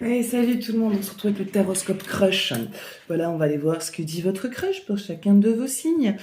Hey, salut tout le monde, on se retrouve avec le Taroscope Crush. Voilà, on va aller voir ce que dit votre crush pour chacun de vos signes.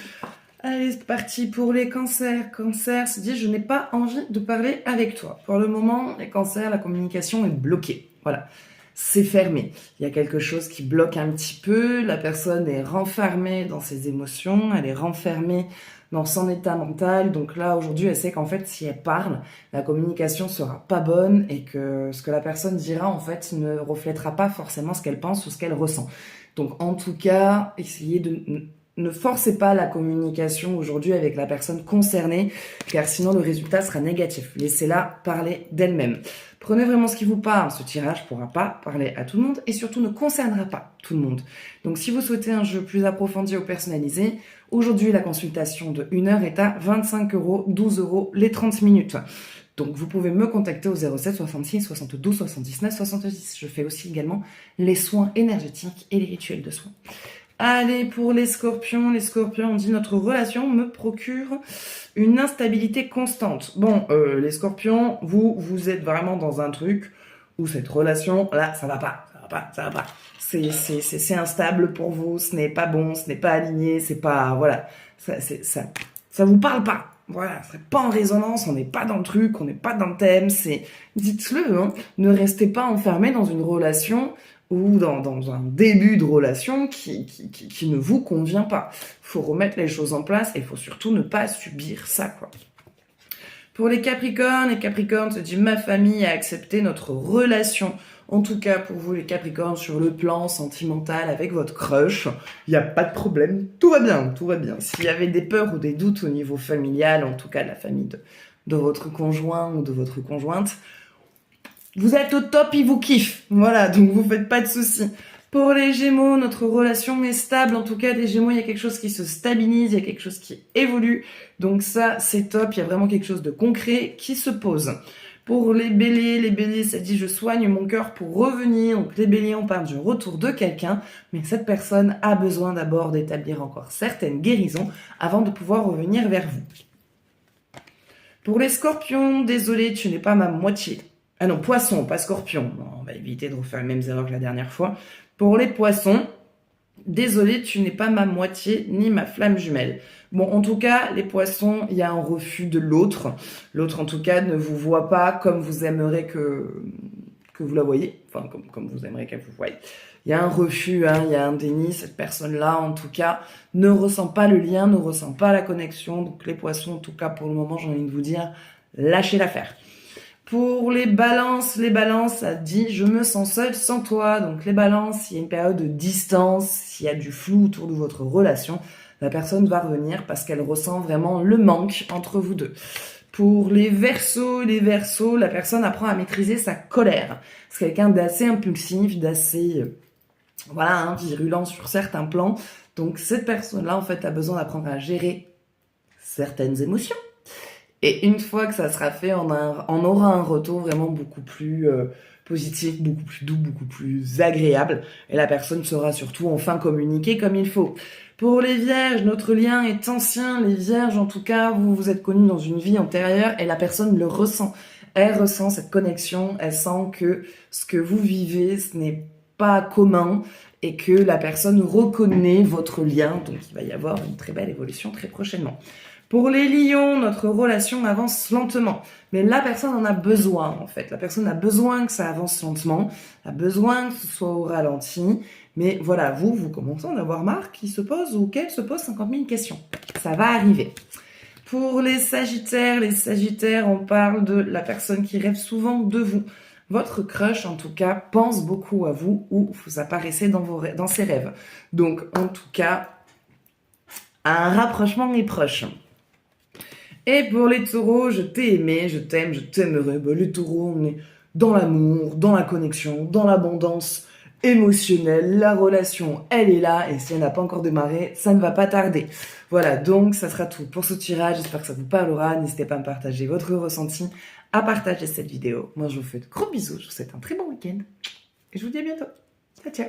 Allez, c'est parti pour les cancers. Cancer se dit, je n'ai pas envie de parler avec toi. Pour le moment, les cancers, la communication est bloquée. Voilà, c'est fermé. Il y a quelque chose qui bloque un petit peu. La personne est renfermée dans ses émotions, elle est renfermée dans son état mental. Donc là, aujourd'hui, elle sait qu'en fait, si elle parle, la communication sera pas bonne et que ce que la personne dira, en fait, ne reflètera pas forcément ce qu'elle pense ou ce qu'elle ressent. Donc, en tout cas, essayez de ne forcez pas la communication aujourd'hui avec la personne concernée, car sinon le résultat sera négatif. Laissez-la parler d'elle-même. Prenez vraiment ce qui vous parle. Ce tirage ne pourra pas parler à tout le monde et surtout ne concernera pas tout le monde. Donc si vous souhaitez un jeu plus approfondi ou personnalisé, aujourd'hui la consultation de 1 heure est à 25 €, 12 € les 30 minutes. Donc vous pouvez me contacter au 07 66 72 79 70. Je fais aussi également les soins énergétiques et les rituels de soins. Allez, pour les scorpions, on dit notre relation me procure une instabilité constante. Bon, les scorpions, vous êtes vraiment dans un truc où cette relation, là, ça va pas. C'est instable pour vous, ce n'est pas bon, ce n'est pas aligné, c'est pas, voilà, ça vous parle pas. Voilà, c'est pas en résonance, on n'est pas dans le truc, on n'est pas dans le thème, dites-le, hein, ne restez pas enfermé dans une relation ou dans un début de relation qui ne vous convient pas. Faut remettre les choses en place et il faut surtout ne pas subir ça, quoi. Pour les Capricornes se dit ma famille a accepté notre relation. En tout cas, pour vous les Capricornes, sur le plan sentimental avec votre crush, il n'y a pas de problème, tout va bien. S'il y avait des peurs ou des doutes au niveau familial, en tout cas de la famille de votre conjoint ou de votre conjointe, vous êtes au top, il vous kiffe. Voilà, donc vous faites pas de soucis. Pour les Gémeaux, notre relation est stable. En tout cas, les Gémeaux, il y a quelque chose qui se stabilise, il y a quelque chose qui évolue. Donc ça, c'est top. Il y a vraiment quelque chose de concret qui se pose. Pour les Béliers, ça dit je soigne mon cœur pour revenir. Donc les Béliers, on parle du retour de quelqu'un, mais cette personne a besoin d'abord d'établir encore certaines guérisons avant de pouvoir revenir vers vous. Pour les Scorpions, désolé, tu n'es pas ma moitié. Ah non, Poisson, pas Scorpion. Non, on va éviter de refaire les mêmes erreurs que la dernière fois. Pour les Poissons, désolé, tu n'es pas ma moitié ni ma flamme jumelle. Bon, en tout cas, les Poissons, il y a un refus de l'autre. L'autre, en tout cas, ne vous voit pas comme vous aimeriez que vous la voyez. Enfin, comme vous aimeriez qu'elle vous voie. Il y a un refus, hein, il y a un déni. Cette personne-là, en tout cas, ne ressent pas le lien, ne ressent pas la connexion. Donc les Poissons, en tout cas, pour le moment, j'ai envie de vous dire, lâchez l'affaire. Pour les balances, ça dit « je me sens seule sans toi ». Donc les balances, il y a une période de distance, s'il y a du flou autour de votre relation, la personne va revenir parce qu'elle ressent vraiment le manque entre vous deux. Pour les Verseaux, la personne apprend à maîtriser sa colère. C'est quelqu'un d'assez impulsif, d'assez virulent sur certains plans. Donc cette personne-là, en fait, a besoin d'apprendre à gérer certaines émotions. Et une fois que ça sera fait, on aura un retour vraiment beaucoup plus positif, beaucoup plus doux, beaucoup plus agréable. Et la personne saura surtout enfin communiquer comme il faut. Pour les Vierges, notre lien est ancien. Les Vierges, en tout cas, vous vous êtes connus dans une vie antérieure et la personne le ressent. Elle ressent cette connexion, elle sent que ce que vous vivez, ce n'est pas commun et que la personne reconnaît votre lien. Donc il va y avoir une très belle évolution très prochainement. Pour les Lions, notre relation avance lentement. Mais la personne en a besoin, en fait. La personne a besoin que ça avance lentement, a besoin que ce soit au ralenti. Mais voilà, vous commencez à en avoir marre qu'il se pose ou qu'elle se pose 50 000 questions. Ça va arriver. Pour les Sagittaires, on parle de la personne qui rêve souvent de vous. Votre crush, en tout cas, pense beaucoup à vous ou vous apparaissez dans ses rêves. Donc, en tout cas, un rapprochement est proche. Et pour les Taureaux, je t'ai aimé, je t'aime, je t'aimerai. Les Taureaux, on est dans l'amour, dans la connexion, dans l'abondance émotionnelle. La relation, elle est là. Et si elle n'a pas encore démarré, ça ne va pas tarder. Voilà, donc ça sera tout pour ce tirage. J'espère que ça vous parlera. N'hésitez pas à me partager votre ressenti, à partager cette vidéo. Moi, je vous fais de gros bisous. Je vous souhaite un très bon week-end. Et je vous dis à bientôt. Ciao, ciao.